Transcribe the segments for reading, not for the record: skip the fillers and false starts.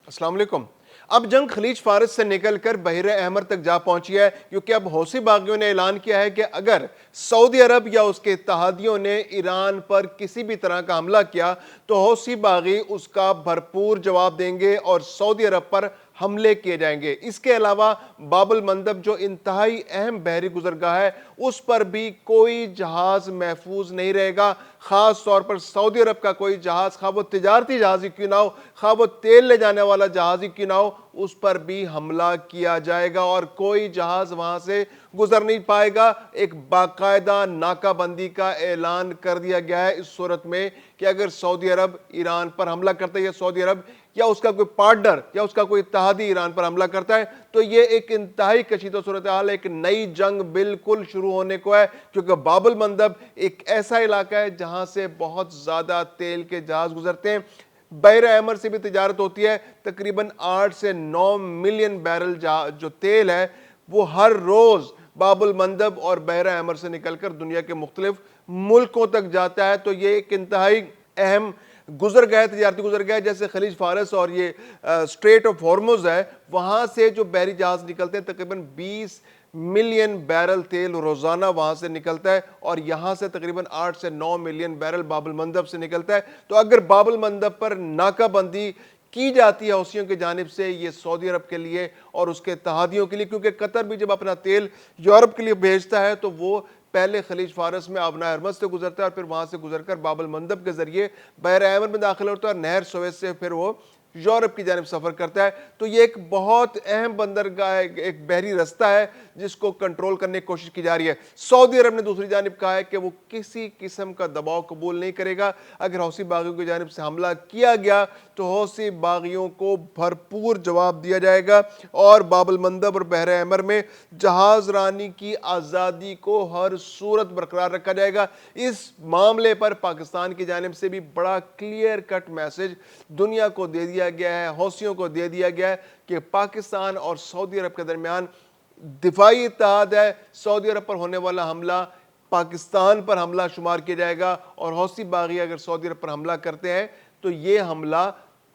अस्सलाम वालेकुम। अब जंग खलीज फारस से निकल कर बहरे अहमर तक जा पहुंची है, क्योंकि अब हौसी बागियों ने ऐलान किया है कि अगर सऊदी अरब या उसके इत्तहादियों ने ईरान पर किसी भी तरह का हमला किया तो हौसी बागी उसका भरपूर जवाब देंगे और सऊदी अरब पर हमले किए जाएंगे। इसके अलावा बाबुल मंदब जो इंतहाई अहम बहरी गुजरगाह है, उस पर भी कोई जहाज महफूज नहीं रहेगा। खास तौर पर सऊदी अरब का कोई जहाज, खा वो तिजारती जहाज ही क्यों ना हो, खा वो तेल ले जाने वाला जहाज ही क्यों ना हो, उस पर भी हमला किया जाएगा और कोई जहाज वहां से गुजर नहीं पाएगा। एक बाकायदा नाकाबंदी का ऐलान कर दिया गया है इस सूरत में कि अगर सऊदी अरब ईरान पर हमला करता है या सऊदी अरब या उसका कोई पार्टनर या उसका कोई इत्तहादी ईरान पर हमला करता है तो ये एक इंतहाई कशीदा सूरत हाल है। एक नई जंग बिल्कुल शुरू होने को है, क्योंकि बाबुल मंदब एक ऐसा इलाका है जहां से बहुत ज्यादा तेल के जहाज गुजरते हैं। बहर अहमर से भी तिजारत होती है। तकरीबन 8 से 9 मिलियन बैरल जो तेल है वो हर रोज बाबुल मंदब और बहर अहमर से निकलकर दुनिया के मुख्तलिफ मुल्कों तक जाता है। तो ये एक इंतहाई अहम गुजरगाह, तिजारती गुजरगाह, जैसे खलीज फारस और ये स्ट्रेट ऑफ हॉर्मुज है, वहां से जो बहरी जहाज निकलते हैं तकरीबन 20 मिलियन बैरल तेल रोजाना वहां से निकलता है और यहां से तकरीबन 8 से 9 मिलियन बैरल बाबुल मंदब से निकलता है। तो अगर बाबुल मंदब पर नाकाबंदी की जाती है हौसियों की जानिब से, ये सऊदी अरब के लिए और उसके इत्तहादियों के लिए, क्योंकि कतर भी जब अपना तेल यूरोप के लिए भेजता है तो वो पहले खलीज फारस में आबना हरमज से गुजरता है और फिर वहां से गुजरकर बाबुल मंदब के जरिए बहर अहमर में दाखिल होता है और नहर सुएज से फिर वो यूरोप की जानिब सफर करता है। तो ये एक बहुत अहम बंदरगाह है, एक बहरी रास्ता है जिसको कंट्रोल करने की कोशिश की जा रही है। सऊदी अरब ने दूसरी जानिब कहा है कि वो किसी किस्म का दबाव कबूल नहीं करेगा। अगर हौसी बागियों की जानिब से हमला किया गया तो हौसी बागियों को भरपूर जवाब दिया जाएगा और बाबुल मंदब और बहर अहमर में जहाज रानी की आज़ादी को हर सूरत बरकरार रखा जाएगा। इस मामले पर पाकिस्तान की जानिब से भी बड़ा क्लियर कट मैसेज दुनिया को दे दिया गया है, हौसियों को दे दिया गया है कि पाकिस्तान और सऊदी अरब के दरमियान दिफाई इत्तेहाद है। सऊदी अरब पर होने वाला हमला पाकिस्तान पर हमला शुमार किया जाएगा और हौसी बागी अगर सऊदी अरब पर हमला करते हैं तो ये हमला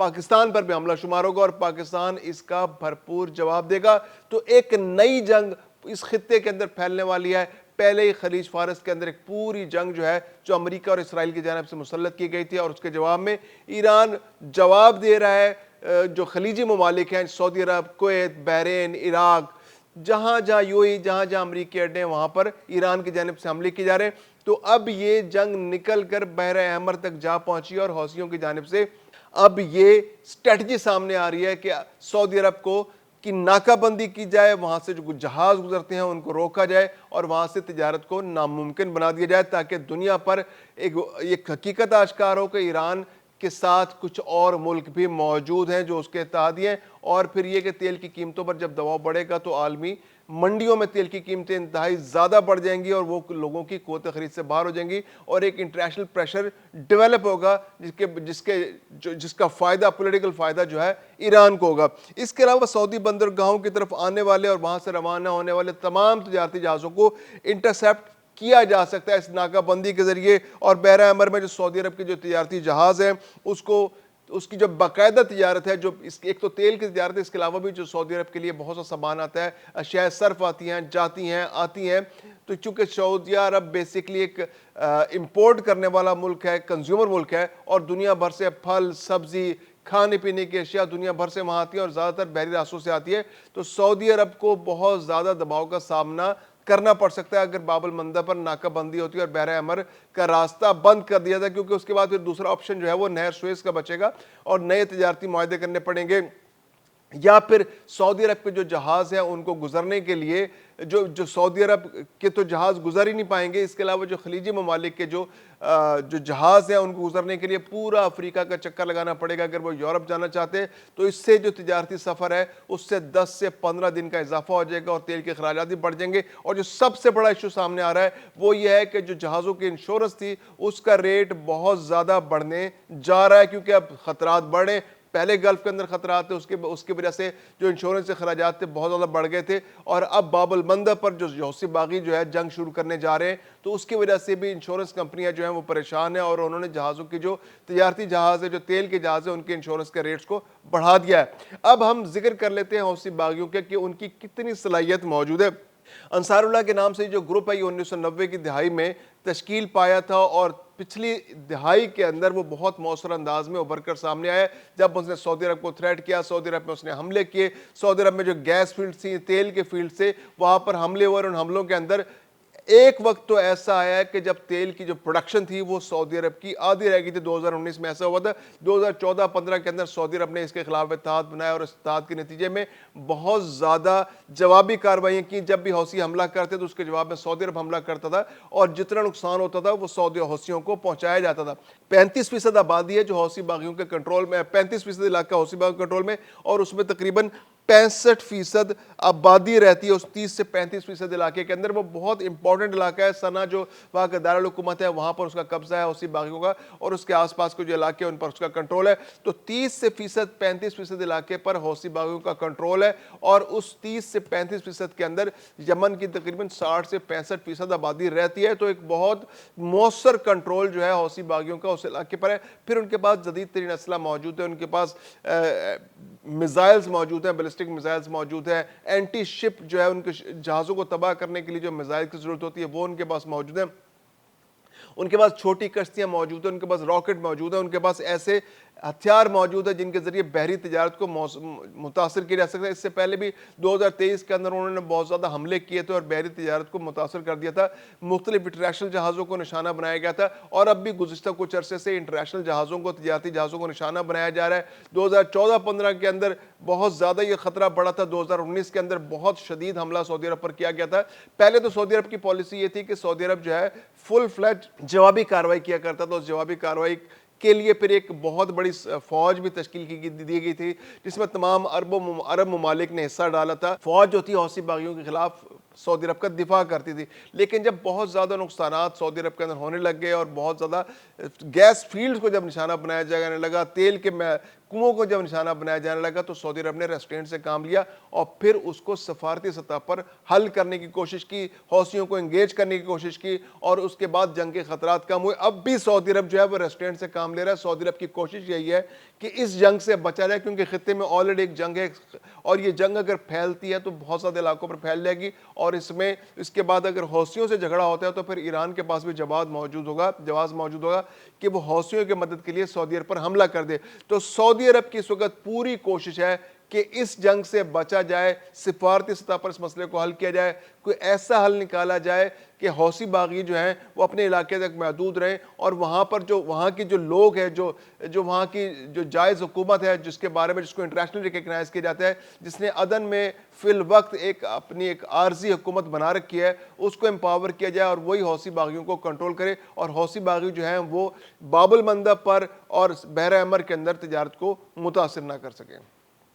पाकिस्तान पर भी हमला शुमार होगा और पाकिस्तान इसका भरपूर जवाब देगा। तो एक नई जंग इस खित्ते के अंदर फैलने वाली है। पहले ही खलीज फारस के अंदर एक पूरी जंग जो है जो अमेरिका और इसराइल की जानिब से मुसल्लत की गई थी और उसके जवाब में ईरान जवाब दे रहा है। जो खलीजी ममालिक हैं, सऊदी अरब, कुवैत, बहरीन, इराक, जहां जहां यूएई, जहां जहां अमरीकी अड्डे हैं वहां पर ईरान की जानिब से हमले किए जा रहे हैं। तो अब ये जंग निकल कर बहर अहमर तक जा पहुंची और हौसियों की जानिब से अब ये स्ट्रेटजी सामने आ रही है कि सऊदी अरब को कि नाकाबंदी की जाए, वहां से जो जहाज गुजरते हैं उनको रोका जाए और वहां से तिजारत को नामुमकिन बना दिया जाए, ताकि दुनिया पर एक हकीकत आश्कार हो कि ईरान के साथ कुछ और मुल्क भी मौजूद हैं जो उसके इत्तेहादी हैं। और फिर ये कि तेल की कीमतों पर जब दबाव बढ़ेगा तो आलमी मंडियों में तेल की कीमतें इंतहाई ज़्यादा बढ़ जाएंगी और वो लोगों की क़ुव्वत ख़रीद से बाहर हो जाएंगी और एक इंटरनेशनल प्रेशर डेवलप होगा जिसका फ़ायदा, पॉलिटिकल फ़ायदा जो है ईरान को होगा। इसके अलावा सऊदी बंदरगाहों की तरफ आने वाले और वहाँ से रवाना होने वाले तमाम तजारती जहाज़ों को इंटरसेप्ट किया जा सकता है इस नाकाबंदी के जरिए। और बहर अहमर में जो सऊदी अरब के जो तजारती जहाज़ हैं उसकी जो बाकायदा तिजारत है, जो एक तो तेल की तिजारत है, इसके अलावा भी जो सऊदी अरब के लिए बहुत सा सामान आता है, अशिया सर्फ आती हैं, जाती हैं, आती हैं। तो चूंकि सऊदी अरब बेसिकली एक इंपोर्ट करने वाला मुल्क है, कंज्यूमर मुल्क है और दुनिया भर से फल, सब्जी, खाने पीने की अशिया दुनिया भर से वहाँ आती है और ज़्यादातर बहरी रास्तों से आती है। तो सऊदी अरब को बहुत ज़्यादा दबाव का सामना करना पड़ सकता है अगर बाबुल मंदब पर नाकाबंदी होती है और बहर अहमर का रास्ता बंद कर दिया था, क्योंकि उसके बाद फिर दूसरा ऑप्शन जो है वो नहर सुएज का बचेगा और नए तजारती मुआहदे करने पड़ेंगे या फिर सऊदी अरब के जो जहाज हैं उनको गुजरने के लिए जो सऊदी अरब के तो जहाज गुजर ही नहीं पाएंगे। इसके अलावा जो खलीजी ममालिक के जो जहाज हैं उनको गुजरने के लिए पूरा अफ्रीका का चक्कर लगाना पड़ेगा अगर वो यूरोप जाना चाहते हैं। तो इससे जो तिजारती सफ़र है उससे 10 से 15 दिन का इजाफा हो जाएगा और तेल के अखराजात भी बढ़ जाएंगे। और जो सबसे बड़ा इशू सामने आ रहा है वो ये है कि जो जहाज़ों की इंश्योरेंस थी उसका रेट बहुत ज़्यादा बढ़ने जा रहा है, क्योंकि अब खतरात बढ़े, پہلے گلف کے اندر خطرات تھے، اس کی وجہ سے جو انشورنس کے اخراجات تھے بہت زیادہ بڑھ گئے تھے، اور اب باب المندب پر جو حوثی باغی جو ہے جنگ شروع کرنے جا رہے ہیں، تو اس کی وجہ سے بھی انشورنس کمپنیاں جو ہیں وہ پریشان ہیں، اور انہوں نے جہازوں کی جو تجارتی جہاز ہے، جو تیل کے جہاز ہیں، ان کے انشورنس کے ریٹس کو بڑھا دیا ہے۔ اب ہم ذکر کر لیتے ہیں حوثی باغیوں کے کہ ان کی کتنی صلاحیت موجود ہے۔ انصار اللہ کے نام سے جو گروپ ہے یہ 1990 کی دہائی میں تشکیل پایا تھا، اور پچھلی دہائی کے اندر وہ بہت مؤثر انداز میں ابھر کر سامنے آیا جب اس نے سعودی عرب کو تھریٹ کیا، سعودی عرب میں اس نے حملے کیے، سعودی عرب میں جو گیس فیلڈ تھی، تیل کے فیلڈ سے وہاں پر حملے ہوئے، اور ان حملوں کے اندر ایک وقت تو ایسا آیا ہے کہ جب تیل کی جو پروڈکشن تھی وہ سعودی عرب کی آدھی رہ گئی تھی۔ 2019 میں ایسا ہوا تھا، 2014-15 کے اندر سعودی عرب نے اس کے خلاف اتحاد بنایا، اور اس اتحاد کے نتیجے میں بہت زیادہ جوابی کارروائیاں کی۔ جب بھی حوثی حملہ کرتے تو اس کے جواب میں سعودی عرب حملہ کرتا تھا، اور جتنا نقصان ہوتا تھا وہ سعودی حوثیوں کو پہنچایا جاتا تھا۔ 35% آبادی ہے جو حوثی باغیوں کے کنٹرول میں ہے، 35% علاقہ حوثی باغیوں کے کنٹرول میں، اور اس میں تقریباً 65% آبادی رہتی ہے اس 30 سے 35% علاقے کے اندر۔ وہ بہت امپورٹنٹ علاقہ ہے، سنا جو وہاں کا دارالحکومت ہے وہاں پر اس کا قبضہ ہے حوثی باغیوں کا، اور اس کے آس پاس کے جو علاقے ہیں ان پر اس کا کنٹرول ہے۔ تو 30 سے 35% علاقے پر حوثی باغیوں کا کنٹرول ہے، اور اس 30 سے 35% کے اندر یمن کی تقریباً 60 سے 65% آبادی رہتی ہے۔ تو ایک بہت مؤثر کنٹرول جو ہے حوثی باغیوں کا اس علاقے پر ہے۔ پھر ان کے پاس جدید ترین اسلحہ موجود ہے، ان کے پاس میزائلز موجود ہیں، بیلسٹک میزائلز موجود ہیں، اینٹی شپ جو ہے ان کے جہازوں کو تباہ کرنے کے لیے جو میزائل کی ضرورت ہوتی ہے وہ ان کے پاس موجود ہیں، ان کے پاس چھوٹی کشتیاں موجود ہیں، ان کے پاس راکٹ موجود ہیں، ان کے پاس ایسے ہتھیار موجود ہیں جن کے ذریعے بحری تجارت کو متاثر کیا جا سکتا ہے۔ اس سے پہلے بھی 2023 کے اندر انہوں نے بہت زیادہ حملے کیے تھے اور بحری تجارت کو متاثر کر دیا تھا، مختلف انٹرنیشنل جہازوں کو نشانہ بنایا گیا تھا، اور اب بھی گزشتہ کچھ عرصے سے انٹرنیشنل جہازوں کو، تجارتی جہازوں کو نشانہ بنایا جا رہا ہے۔ 2014-15 کے اندر بہت زیادہ یہ خطرہ بڑھا تھا، 2019 کے اندر بہت شدید حملہ سعودی عرب پر کیا گیا تھا۔ پہلے تو سعودی عرب کی پالیسی یہ تھی کہ سعودی عرب جو ہے فل فلیج جوابی کارروائی کیا کرتا تھا، اس جوابی کارروائی کے لیے پھر ایک بہت بڑی فوج بھی تشکیل دی گئی تھی جس میں تمام عرب ممالک نے حصہ ڈالا تھا۔ فوج جو تھی حوثی باغیوں کے خلاف سعودی عرب کا دفاع کرتی تھی، لیکن جب بہت زیادہ نقصانات سعودی عرب کے اندر ہونے لگ گئے اور بہت زیادہ گیس فیلڈز کو جب نشانہ بنایا جانے لگا، تیل کے کنووں کو جب نشانہ بنایا جانے لگا، تو سعودی عرب نے ریسٹرینٹ سے کام لیا اور پھر اس کو سفارتی سطح پر حل کرنے کی کوشش کی، حوثیوں کو انگیج کرنے کی کوشش کی، اور اس کے بعد جنگ کے خطرات کم ہوئے۔ اب بھی سعودی عرب جو ہے وہ ریسٹرینٹ سے کام لے رہا ہے۔ سعودی عرب کی کوشش یہی ہے کہ اس جنگ سے بچا جائے، کیونکہ خطے میں آلریڈی ایک جنگ ہے، اور یہ جنگ اگر پھیلتی ہے تو بہت زیادہ علاقوں پر پھیل جائے گی، اور اس کے بعد اگر حوثیوں سے جھگڑا ہوتا ہے تو پھر ایران کے پاس بھی جواز موجود ہوگا کہ وہ حوثیوں کی مدد کے لیے سعودی عرب پر حملہ کر دے۔ تو سعودی عرب کی اس وقت پوری کوشش ہے کہ اس جنگ سے بچا جائے، سفارتی سطح پر اس مسئلے کو حل کیا جائے، کوئی ایسا حل نکالا جائے کہ حوثی باغی جو ہیں وہ اپنے علاقے تک محدود رہیں، اور وہاں پر وہاں کی جو لوگ ہیں، جو وہاں کی جو جائز حکومت ہے، جس کے بارے میں جس کو انٹرنیشنل ریکگنائز کیا جاتا ہے، جس نے عدن میں فی الوقت اپنی ایک عارضی حکومت بنا رکھی ہے، اس کو امپاور کیا جائے اور وہی حوثی باغیوں کو کنٹرول کرے، اور حوثی باغی جو ہیں وہ باب المندب پر اور بحر احمر کے اندر تجارت کو متاثر نہ کر سکیں۔